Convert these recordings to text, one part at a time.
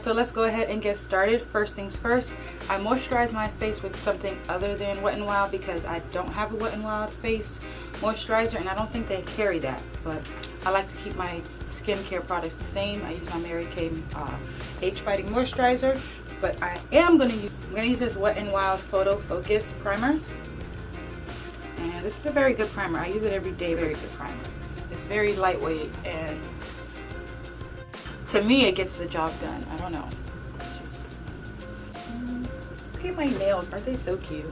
so let's go ahead and get started. First things first, I moisturize my face with something other than Wet n Wild because I don't have a Wet n Wild face moisturizer, and I don't think they carry that, but I like to keep my skincare products the same. I use my Mary Kay age fighting moisturizer, but I am going to use this Wet n Wild Photo Focus primer, and this is a very good primer. I use it every day. Very good primer. It's very lightweight, and to me it gets the job done. I don't know. It's just look at my nails. Aren't they so cute?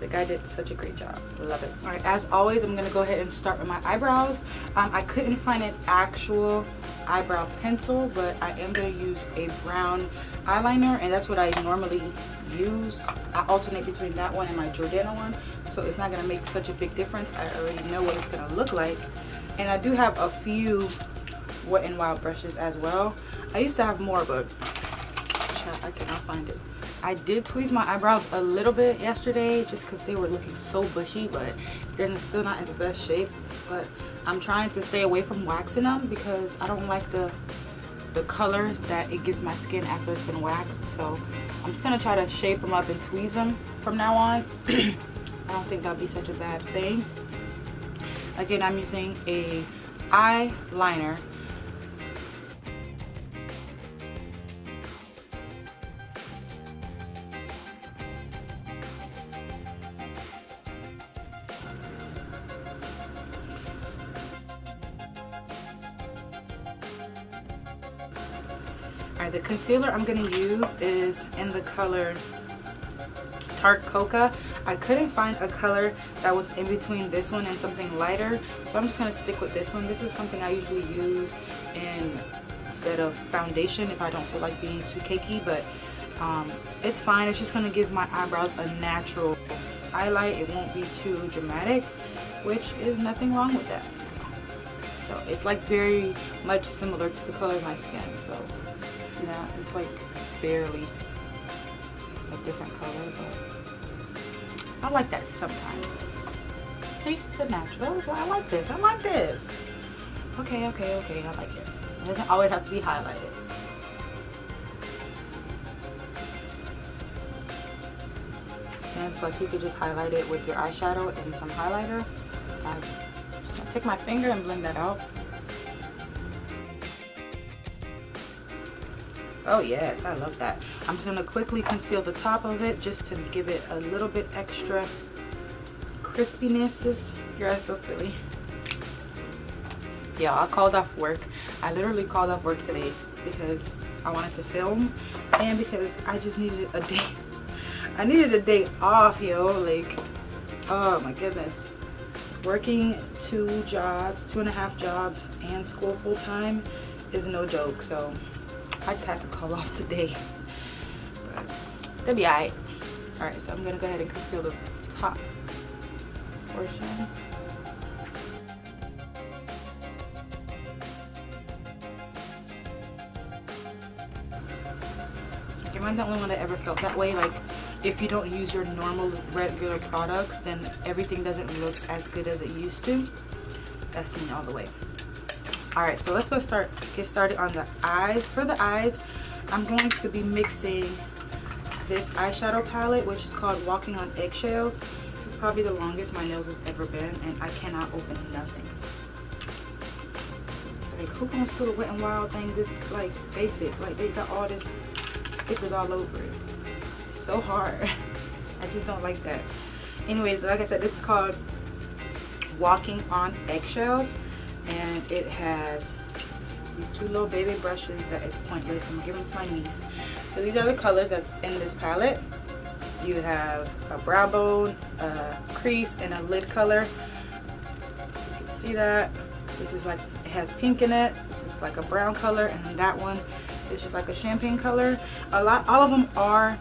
The guy did such a great job. Love it. All right, as always, I'm gonna go ahead and start with my eyebrows. I couldn't find an actual eyebrow pencil, but I am gonna use a brown eyeliner, and that's what I normally use. I alternate between that one and my Jordana one, so it's not gonna make such a big difference. I already know what it's gonna look like. And I do have a few Wet n Wild brushes as well. I used to have more, but I cannot find it. I did tweeze my eyebrows a little bit yesterday just because they were looking so bushy, but they're still not in the best shape. But I'm trying to stay away from waxing them because I don't like the color that it gives my skin after it's been waxed. So I'm just gonna try to shape them up and tweeze them from now on. I don't think that'll be such a bad thing. Again, I'm using a eyeliner. Alright, the concealer I'm going to use is in the color Tarte Coca. I couldn't find a color that was in between this one and something lighter, so I'm just going to stick with this one. This is something I usually use instead of foundation if I don't feel like being too cakey, but it's fine. It's just going to give my eyebrows a natural highlight. It won't be too dramatic, which is nothing wrong with that. So it's like very much similar to the color of my skin. So yeah, it's like barely a different color, but I like that sometimes. See, it's a natural. I like this. I like this. Okay, I like it. It doesn't always have to be highlighted. And plus, you could just highlight it with your eyeshadow and some highlighter. I'm just gonna take my finger and blend that out. Oh yes, I love that. I'm just gonna quickly conceal the top of it just to give it a little bit extra crispiness. You're guys so silly. Yeah, I called off work. I literally called off work today because I wanted to film and because I just needed a day. I needed a day off, yo. Like, oh my goodness. Working 2.5 jobs and school full time is no joke. So I just had to call off today, but they'll be alright. Alright, so I'm gonna go ahead and conceal the top portion. Okay, am I the only one that ever felt that way? Like, if you don't use your normal regular products, then everything doesn't look as good as it used to. That's me all the way. Alright, so let's get started on the eyes. For the eyes, I'm going to be mixing this eyeshadow palette, which is called Walking on Eggshells. This is probably the longest my nails has ever been, and I cannot open nothing. Like, who gonna do the Wet n Wild thing this, like, basic? Like, they got all this stickers all over it. It's so hard. I just don't like that. Anyways, like I said, this is called Walking on Eggshells. And it has these two little baby brushes that is pointless. I'm giving this to my niece. So these are the colors that's in this palette. You have a brow bone, a crease, and a lid color. You can see that. This is like, it has pink in it. This is like a brown color, and then that one is just like a champagne color. All of them are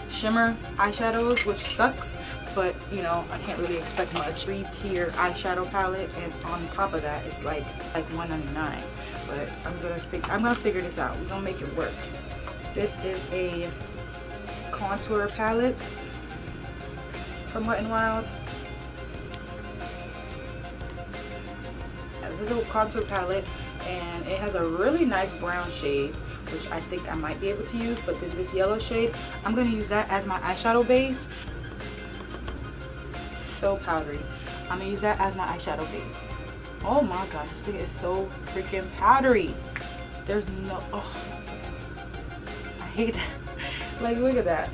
shimmer eyeshadows, which sucks. But you know, I can't really expect much. 3-tier eyeshadow palette, and on top of that, it's like $1.99. But I'm gonna figure this out. We're gonna make it work. This is a contour palette from Wet n Wild. This is a contour palette, and it has a really nice brown shade, which I think I might be able to use, but then this yellow shade, I'm going to use that as my eyeshadow base. So powdery. I'm going to use that as my eyeshadow base. Oh my gosh, this thing is so freaking powdery. There's no, oh my goodness. I hate that. Like, look at that.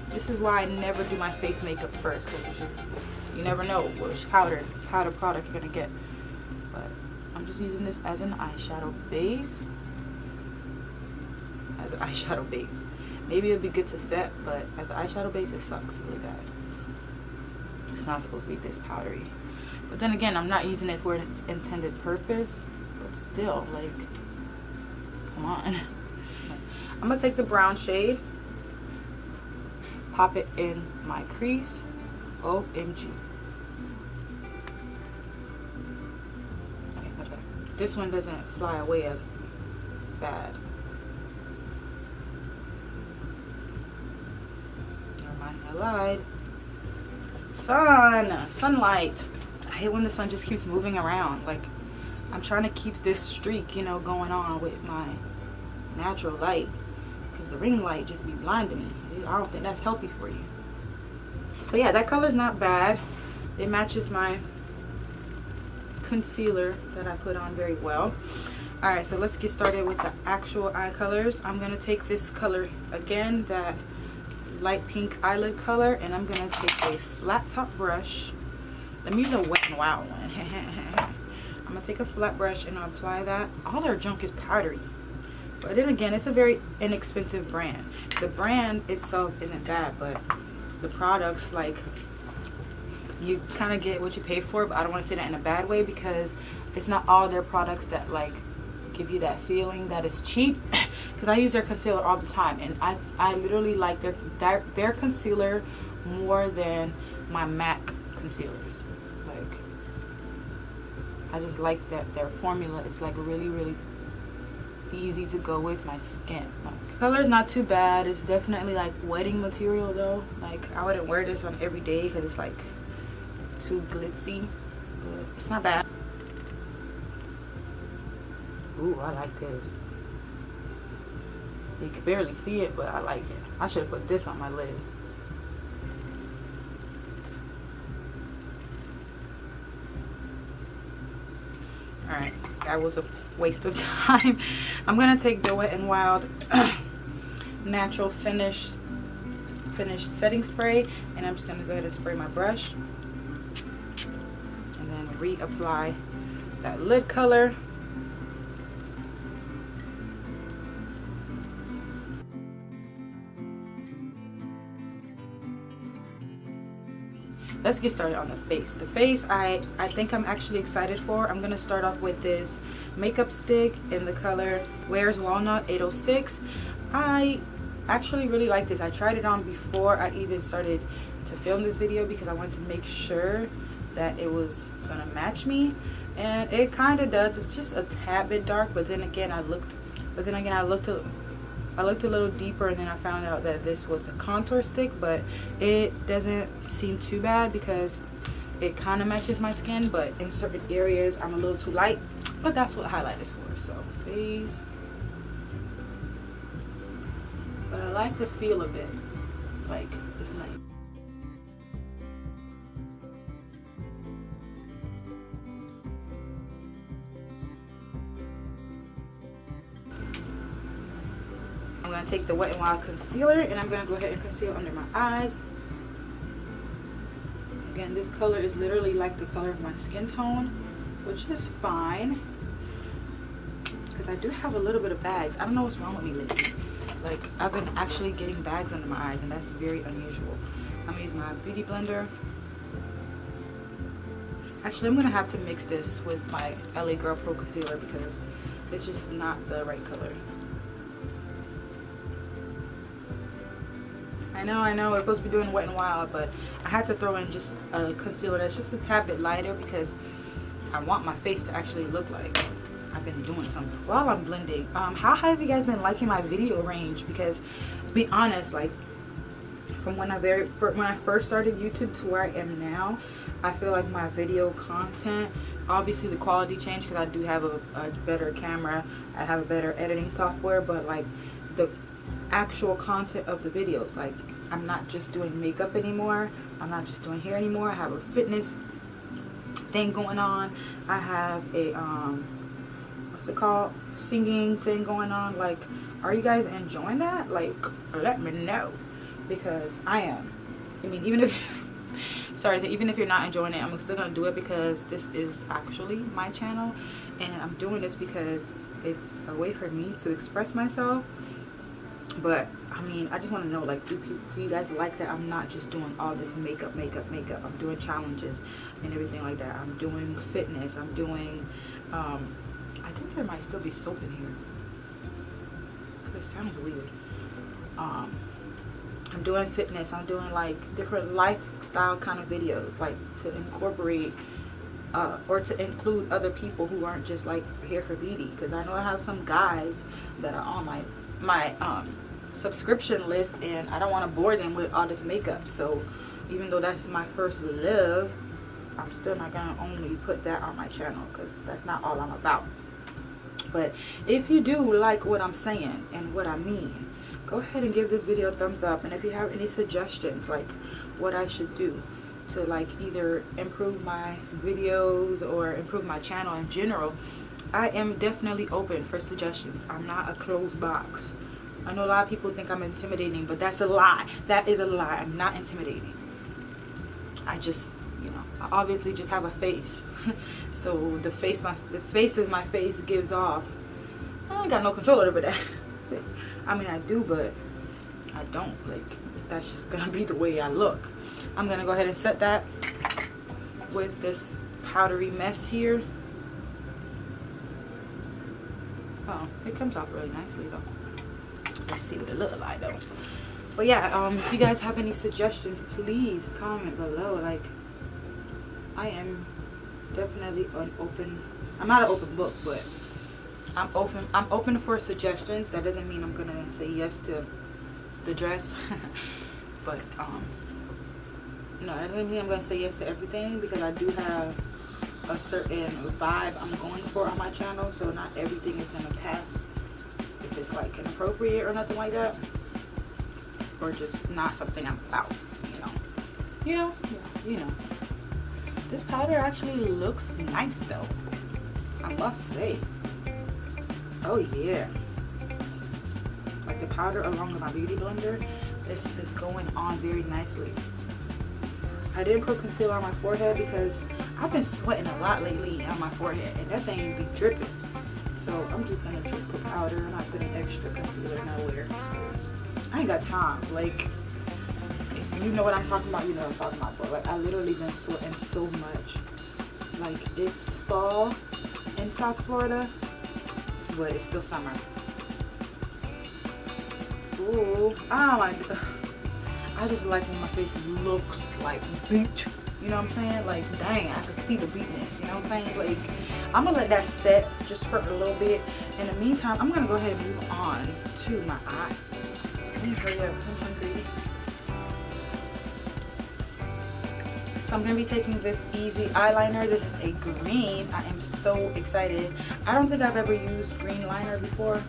This is why I never do my face makeup first, because it's just, you never know which powder product you're going to get. But I'm just using this as an eyeshadow base. As an eyeshadow base. Maybe it'd be good to set, but as an eyeshadow base, it sucks really bad. It's not supposed to be this powdery. But then again, I'm not using it for its intended purpose. But still, like, come on. I'm going to take the brown shade. Pop it in my crease. OMG. Okay, much better. This one doesn't fly away as bad. Never mind, I lied. Sunlight. I hate when the sun just keeps moving around. Like, I'm trying to keep this streak, you know, going on with my natural light, because the ring light just be blinding me. I don't think that's healthy for you. So yeah, that color's not bad. It matches my concealer that I put on very well. Alright, so let's get started with the actual eye colors. I'm going to take this color again, that light pink eyelid color, and I'm going to take a flat top brush. Let me use a Wet n Wild one. I'm going to take a flat brush and I'll apply that. All their junk is powdery. But then again, it's a very inexpensive brand. The brand itself isn't bad, but the products, like, you kind of get what you pay for. But I don't want to say that in a bad way, because it's not all their products that, like, give you that feeling that it's cheap. Because I use their concealer all the time, and I literally like their concealer more than my MAC concealers. Like, I just like that their formula is, like, really easy to go with my skin. Like, color's not too bad. It's definitely like wedding material though. Like, I wouldn't wear this on every day because it's like too glitzy, but it's not bad. Ooh, I like this. You can barely see it, but I like it. I should have put this on my lid. Alright, that was a waste of time. I'm gonna take the Wet n Wild natural finish setting spray, and I'm just gonna go ahead and spray my brush and then reapply that lid color. Let's get started on the face. The face, I think I'm actually excited for. I'm going to start off with this makeup stick in the color Where's Walnut 806. I actually really like this. I tried it on before I even started to film this video, because I wanted to make sure that it was going to match me. And it kind of does. It's just a tad bit dark, but then again, I looked a little deeper, and then I found out that this was a contour stick, but it doesn't seem too bad because it kind of matches my skin, but in certain areas I'm a little too light, but that's what highlight is for. So face, but I like the feel of it. Like, it's nice. I'm going to take the Wet n Wild concealer, and I'm going to go ahead and conceal under my eyes. Again, this color is literally like the color of my skin tone, which is fine, because I do have a little bit of bags. I don't know what's wrong with me lately. Like, I've been actually getting bags under my eyes, and that's very unusual. I'm going to use my beauty blender. Actually, I'm going to have to mix this with my LA Girl Pro concealer, because it's just not the right color. I know, we're supposed to be doing Wet n Wild, but I had to throw in just a concealer that's just a tad bit lighter, because I want my face to actually look like I've been doing something while I'm blending. How have you guys been liking my video range? Because, to be honest, like, from when I first started YouTube to where I am now, I feel like my video content, obviously the quality changed because I do have a better camera, I have a better editing software, but like the actual content of the videos, like I'm not just doing makeup anymore, I'm not just doing hair anymore, I have a fitness thing going on, I have a what's it called, singing thing going on. Like, are you guys enjoying that? Like, let me know, because I am. I mean, even if sorry, so even if you're not enjoying it, I'm still gonna do it because this is actually my channel, and I'm doing this because it's a way for me to express myself. But I mean, I just want to know, like, do you guys like that I'm not just doing all this makeup? I'm doing challenges and everything like that. I'm doing fitness, I'm doing I think there might still be soap in here because it sounds weird. I'm doing fitness, I'm doing like different lifestyle kind of videos, like to incorporate or to include other people who aren't just like here for beauty, because I know I have some guys that are on my subscription list, and I don't want to bore them with all this makeup. So even though that's my first love, I'm still not gonna only put that on my channel, because that's not all I'm about. But if you do like what I'm saying and what I mean, go ahead and give this video a thumbs up. And if you have any suggestions, like what I should do to like either improve my videos or improve my channel in general, I am definitely open for suggestions. I'm not a closed box. I know a lot of people think I'm intimidating, but that's a lie. That is a lie. I'm not intimidating. I just, you know, I obviously just have a face. So the faces my face gives off, I ain't got no control over that. I mean, I do, but I don't. Like, that's just gonna be the way I look. I'm gonna go ahead and set that with this powdery mess here. Oh, it comes out really nicely though. Let's see what it looks like though. But yeah, if you guys have any suggestions, please comment below. Like, I am definitely an open, I'm not an open book, but I'm open for suggestions. That doesn't mean I'm gonna say yes to the dress. But no, that doesn't mean I'm gonna say yes to everything, because I do have a certain vibe I'm going for on my channel. So not everything is gonna pass if it's like inappropriate or nothing like that, or just not something I'm about, you know. This powder actually looks nice though, I must say. Oh yeah, like the powder along with my beauty blender, this is going on very nicely. I didn't put concealer on my forehead because I've been sweating a lot lately on my forehead, and that thing be dripping. So I'm just gonna just put powder. I'm not putting extra concealer nowhere. I ain't got time. Like, if you know what I'm talking about, you know what I'm talking about. But like, I literally been sweating so much. Like, it's fall in South Florida, but it's still summer. Ooh, oh my god. I just like when my face looks like beach. You know what I'm saying? Like, dang, I can see the beatness. You know what I'm saying? Like, I'm gonna let that set just for a little bit. In the meantime, I'm gonna go ahead and move on to my eye. Let me hurry up because I'm hungry. So I'm gonna be taking this Easy eyeliner. This is a green. I am so excited. I don't think I've ever used green liner before,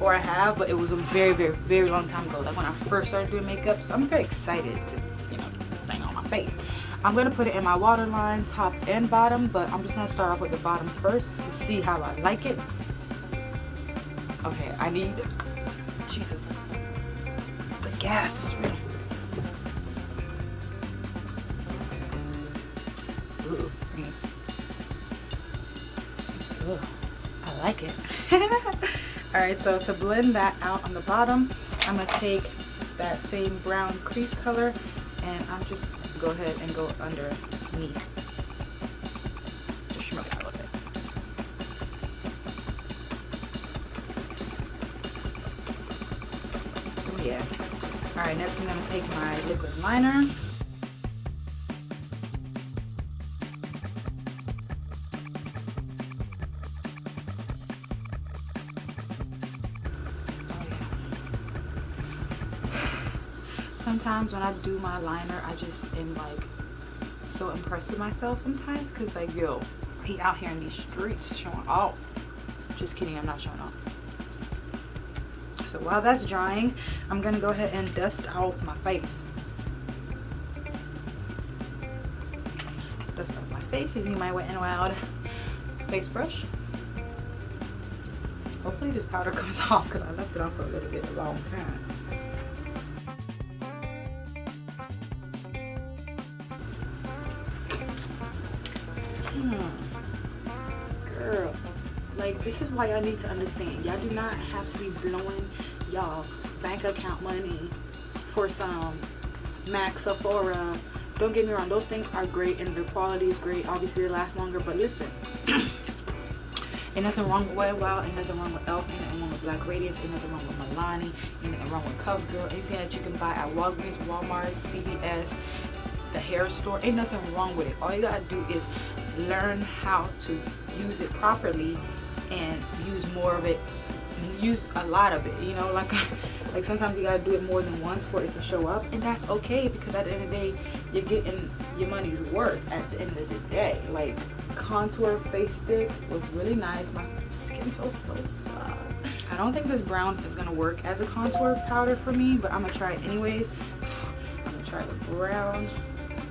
or I have, but it was a very, very, very long time ago, like when I first started doing makeup. So I'm very excited to, you know, get this thing on my face. I'm gonna put it in my waterline, top and bottom, but I'm just gonna start off with the bottom first to see how I like it. Okay, I need, Jesus, the gas is real. Ooh, I like it. Alright, so to blend that out on the bottom, I'm going to take that same brown crease color, and I'm just go ahead and go underneath. Just smoke it a little bit. Oh yeah. Alright, next I'm going to take my liquid liner. sometimes when I do my liner, I just am like so impressed with myself sometimes, because like, yo, he out here in these streets showing off. Just kidding, I'm not showing off. So while that's drying, I'm gonna go ahead and dust out my face. Dust off my face using my Wet n Wild face brush. Hopefully this powder comes off, because I left it on for a little bit, a long time. Girl, like, this is why y'all need to understand. Y'all do not have to be blowing y'all bank account money for some MAC, Sephora. Don't get me wrong, those things are great and the quality is great. Obviously they last longer, but listen, ain't nothing wrong with Wet n Wild, ain't nothing wrong with Elf, ain't nothing wrong with Black Radiance, ain't nothing wrong with Milani, ain't nothing wrong with CoverGirl. Anything that you can buy at Walgreens, Walmart, CVS, the hair store, ain't nothing wrong with it. All you gotta do is learn how to use it properly and use more of it, use a lot of it, you know, like sometimes you gotta do it more than once for it to show up, and that's okay, because at the end of the day, you're getting your money's worth at the end of the day. Like, contour face stick was really nice. My skin feels so soft. I don't think this brown is gonna work as a contour powder for me, but I'm gonna try it anyways. I'm gonna try the brown.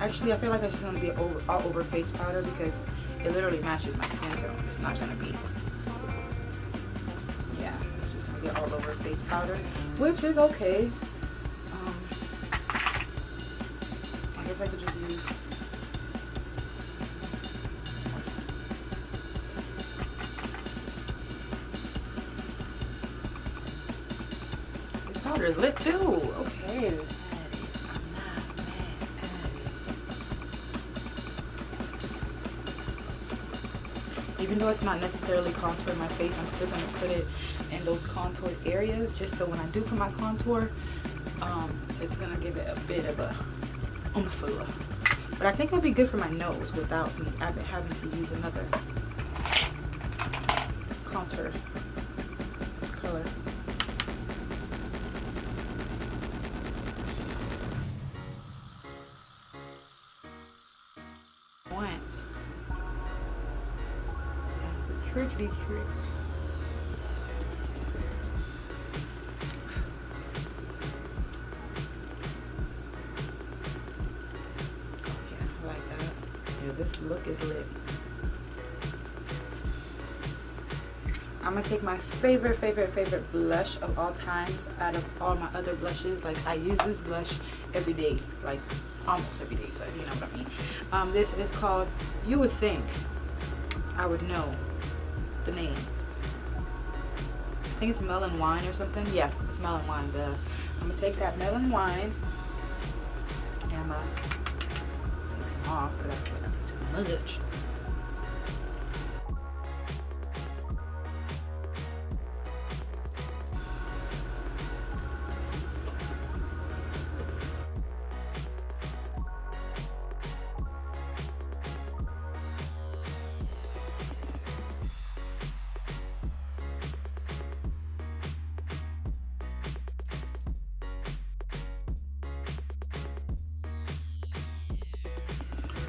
Actually, I feel like it's just gonna be all over face powder, because it literally matches my skin tone. It's not gonna be, yeah, it's just gonna be all over face powder, which is okay. I guess I could just use this powder is lit too. Okay. Even though it's not necessarily contouring my face, I'm still going to put it in those contoured areas, just so when I do put my contour, it's going to give it a bit of a oomph. But I think it'll be good for my nose without me having to use another contour color. Once. Tricky trick. Yeah, I like that. Yeah, this look is lit. I'm gonna take my favorite blush of all times out of all my other blushes. Like, I use this blush every day, like almost every day, but you know what I mean. This is called, you would think I would know the name. I think it's Melon Wine or something. Yeah, it's Melon Wine. I'm gonna take that Melon Wine and I'm gonna take some off because I feel like it's too much.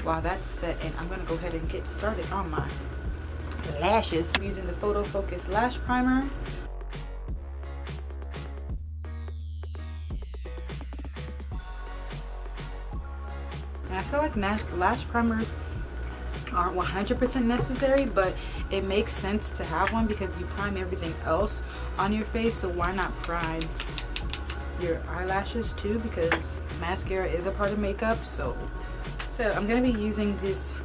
While that's set, and I'm gonna go ahead and get started on my lashes. I'm using the Photo Focus Lash Primer. And I feel like lash primers aren't 100% necessary, but it makes sense to have one because you prime everything else on your face, so why not prime your eyelashes too, because mascara is a part of makeup. So I'm going to be using this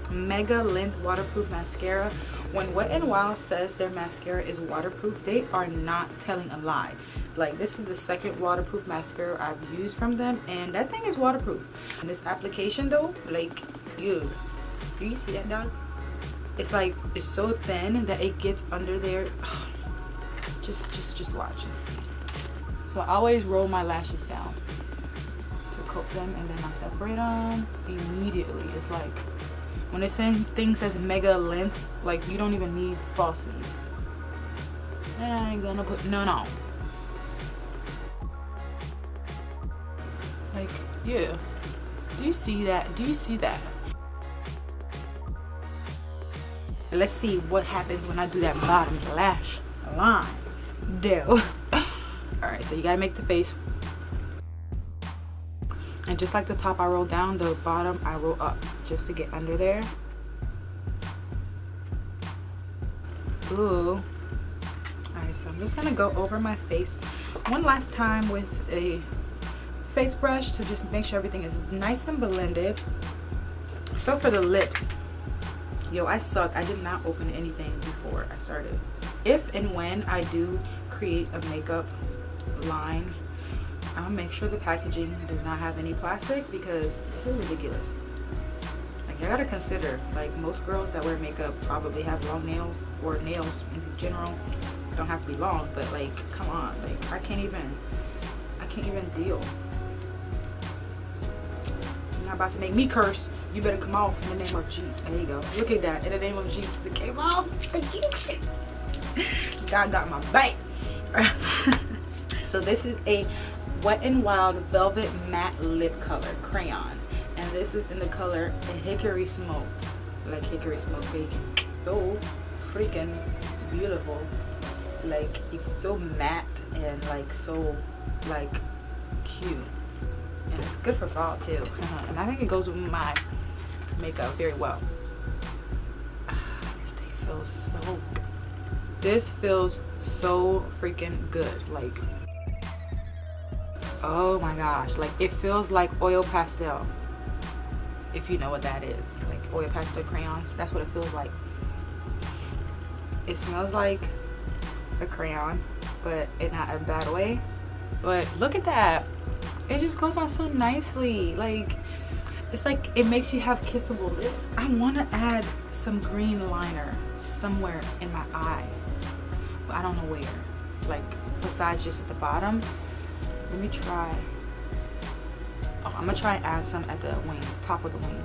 Mega Length Waterproof Mascara. When Wet n Wild says their mascara is waterproof, they are not telling a lie. Like, this is the second waterproof mascara I've used from them, and that thing is waterproof. And this application though, like, do you see that, dog? It's like, it's so thin that it gets under there. Just watch and see. So I always roll my lashes down to coat them, and then I separate them immediately. It's like, when this thing says mega length, like, you don't even need falsies. And I ain't gonna put none on. Like, yeah. Do you see that? Do you see that? Let's see what happens when I do that bottom lash line. Do. Alright, so you gotta make the face. And just like the top I roll down, the bottom I roll up just to get under there. Ooh. Alright, so I'm just gonna go over my face one last time with a face brush to just make sure everything is nice and blended. So for the lips, yo, I suck. I did not open anything before I started. If and when I do create a makeup line, I'll make sure the packaging does not have any plastic, because this is ridiculous. Like, I gotta consider, like, most girls that wear makeup probably have long nails, or nails in general don't have to be long, but like, come on, like, I can't even deal. You're not about to make me curse. You better come off in the name of Jesus. There you go. Look at that. In the name of Jesus, it came off. God got my back. So this is a Wet n Wild Velvet Matte Lip Color Crayon. And this is in the color Hickory Smoked. Like hickory smoked bacon. So freaking beautiful. Like, it's so matte and like so like cute. And it's good for fall too. And I think it goes with my makeup very well. This thing feels so good. This feels so freaking good. Like, oh my gosh, like, it feels like oil pastel, if you know what that is. Like oil pastel crayons, that's what it feels like. It smells like a crayon, but in not a bad way. But look at that, it just goes on so nicely. Like, it's like it makes you have kissable lips. I want to add some green liner somewhere in my eyes, but I don't know where. Like, besides just at the bottom. Let me try. Oh, I'm gonna try and add some at the wing, top of the wing.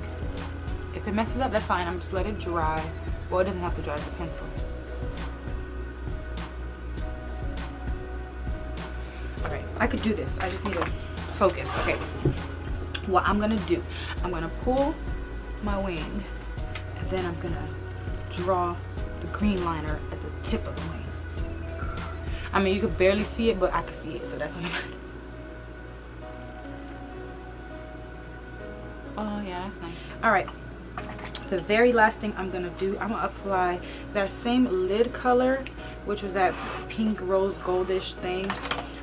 If it messes up, that's fine. I'm just let it dry. Well, it doesn't have to dry. It's a pencil. All right, I could do this. I just need to focus. Okay. What I'm gonna do, I'm gonna pull my wing, and then I'm gonna draw the green liner at the tip of the wing. I mean, you could barely see it, but I can see it, so that's what I'm gonna do. Oh yeah, that's nice. All right, the very last thing I'm gonna do, I'm gonna apply that same lid color, which was that pink rose goldish thing.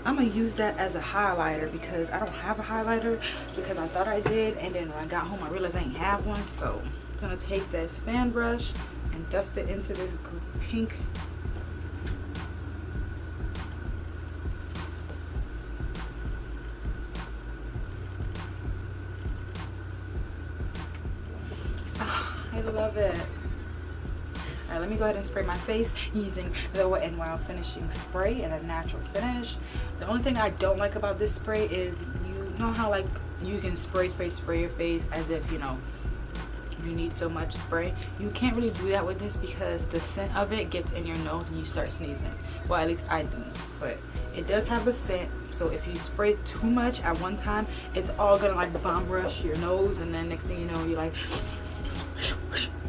I'm gonna use that as a highlighter, because I don't have a highlighter, because I thought I did, and then when I got home I realized I didn't have one. So I'm gonna take this fan brush and dust it into this pink. I love it. Alright, let me go ahead and spray my face using the Wet n Wild finishing spray and a natural finish. The only thing I don't like about this spray is, you know how like you can spray your face as if, you know, you need so much spray. You can't really do that with this, because the scent of it gets in your nose and you start sneezing. Well, at least I do. But it does have a scent, so if you spray too much at one time, it's all gonna like bomb rush your nose, and then next thing you know, you're like,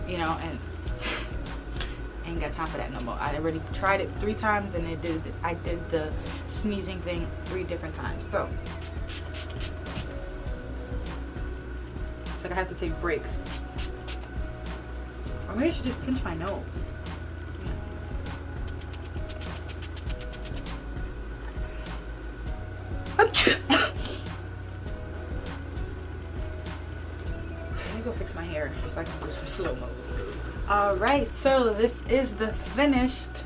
you know, and ain't got time for that no more. I already tried it 3 times, and I did the sneezing thing 3 different times. So it's like I have to take breaks. Or maybe I should just pinch my nose. Let me go fix my hair so I can do some slow-mos. Alright, so this is the finished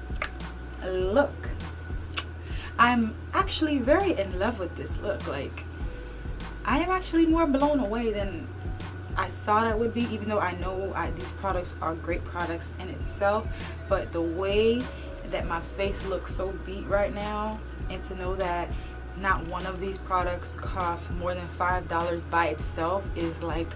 look. I'm actually very in love with this look. Like, I am actually more blown away than I thought I would be, even though I know these products are great products in itself. But the way that my face looks so beat right now, and to know that not one of these products costs more than $5 by itself, is like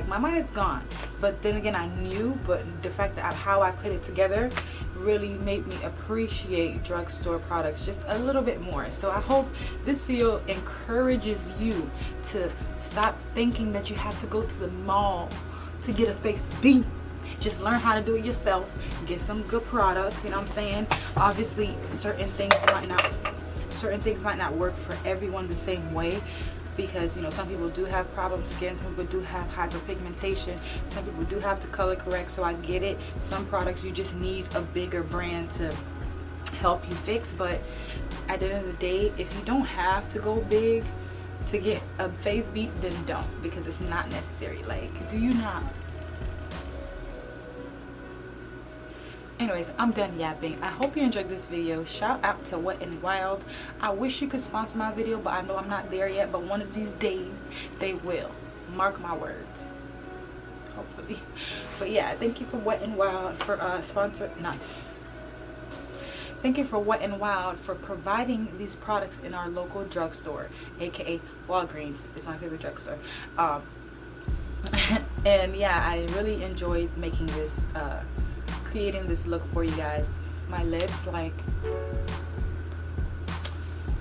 my mind is gone. but then again I knew, but the fact that how I put it together really made me appreciate drugstore products just a little bit more. So I hope this video encourages you to stop thinking that you have to go to the mall to get a face beat. Just learn how to do it yourself. Get some good products, you know what I'm saying? Obviously certain things might not work for everyone the same way, because, you know, some people do have problem skin, some people do have hyperpigmentation, some people do have to color correct. So I get it. Some products you just need a bigger brand to help you fix, but at the end of the day, if you don't have to go big to get a face beat, then don't, because it's not necessary. Like, do you not? Anyways, I'm done yapping. I hope you enjoyed this video. Shout out to Wet n Wild. I wish you could sponsor my video, but I know I'm not there yet, but one of these days they will. Mark my words. Hopefully. But yeah, thank you for Wet n Wild for Thank you for Wet n Wild for providing these products in our local drugstore, aka Walgreens. It's my favorite drugstore. And yeah, I really enjoyed making this creating this look for you guys. My lips, like,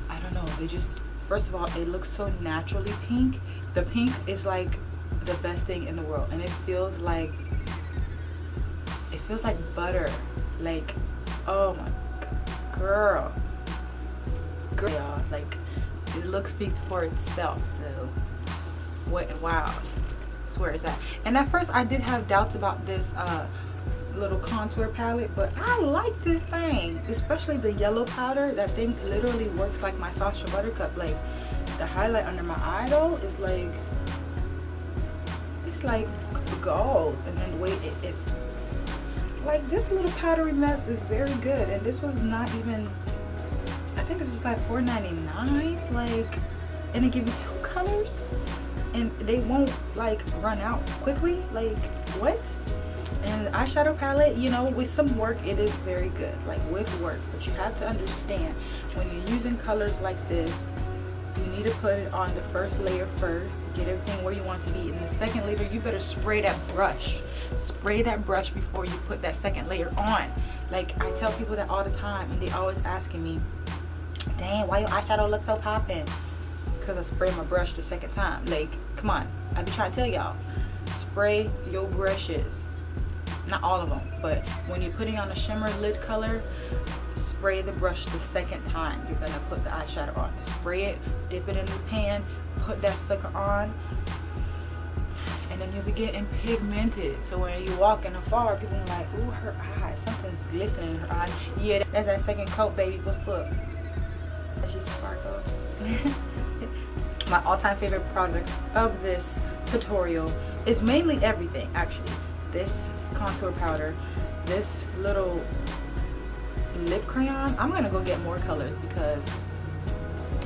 I don't know, they just, first of all, it looks so naturally pink. The pink is like the best thing in the world, and it feels like butter. Like, oh my girl, y'all, like, the look speaks for itself. So Wet n Wild, that's where it's at. And at first I did have doubts about this little contour palette, but I like this thing, especially the yellow powder. That thing literally works like my Sacha Buttercup. Like, the highlight under my eye though is like, it's like gauze, and then the way it like, this little powdery mess is very good. And this was not even, I think this was like $4.99, like, and it gives you 2 colors and they won't like run out quickly. Like, what? And the eyeshadow palette, you know, with some work, it is very good, like with work. But you have to understand, when you're using colors like this, you need to put it on the first layer first, get everything where you want it to be. And the second layer, you better spray that brush. Spray that brush before you put that second layer on. Like, I tell people that all the time, and they always asking me, dang, why your eyeshadow look so popping? Because I spray my brush the second time. Like, come on. I be trying to tell y'all, spray your brushes. Not all of them, but when you're putting on a shimmer lid color, spray the brush the second time you're gonna put the eyeshadow on. Spray it, dip it in the pan, put that sucker on, and then you'll be getting pigmented. So when you walk in afar, people are like, ooh, her eyes, something's glistening in her eyes. Yeah, that's that second coat, baby. What's up? That just sparkle. My all-time favorite products of this tutorial is mainly everything, actually. This contour powder, this little lip crayon. I'm gonna go get more colors, because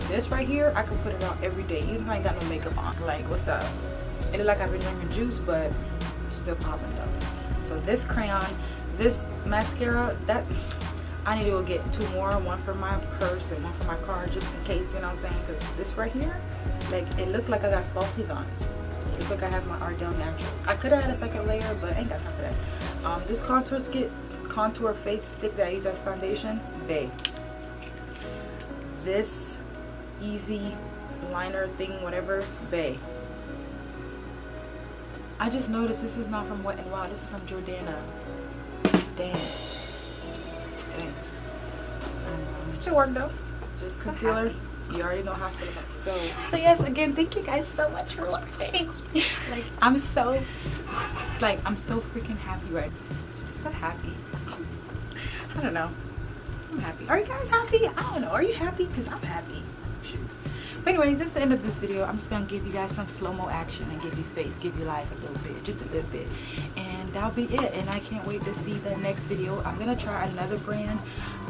this right here, I could put it on every day, even if I ain't got no makeup on. Like, what's up? It look like I've been drinking juice, but still popping though. So this crayon, this mascara, that I need to go get 2 more, one for my purse and one for my car, just in case, you know what I'm saying? Because this right here, like, it looked like I got falsies on. It looked like I have my Ardell Naturals. I could have had a second layer, but I ain't got time for that. This contour face stick that I use as foundation, babe. This easy liner thing, whatever, babe. I just noticed this is not from Wet n Wild. This is from Jordana. Dang. Still work though. Just concealer. You already know how I feel about it. So yes, again, thank you guys so much for watching. Like, I'm so freaking happy right now. Just so happy. I don't know. I'm happy. Are you guys happy? I don't know. Are you happy? Because I'm happy. Shoot. But anyways, that's the end of this video. I'm just gonna give you guys some slow-mo action and give you face, give you life a little bit, just a little bit, and that'll be it. And I can't wait to see the next video. I'm gonna try another brand.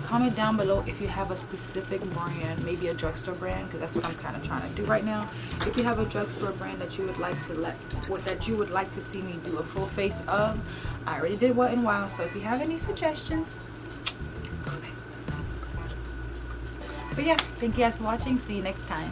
Comment down below if you have a specific brand, maybe a drugstore brand, because that's what I'm kind of trying to do right now. If you have a drugstore brand that you would like to see me do a full face of, I already did Wet n Wild. So if you have any suggestions, comment. But yeah, thank you guys for watching. See you next time.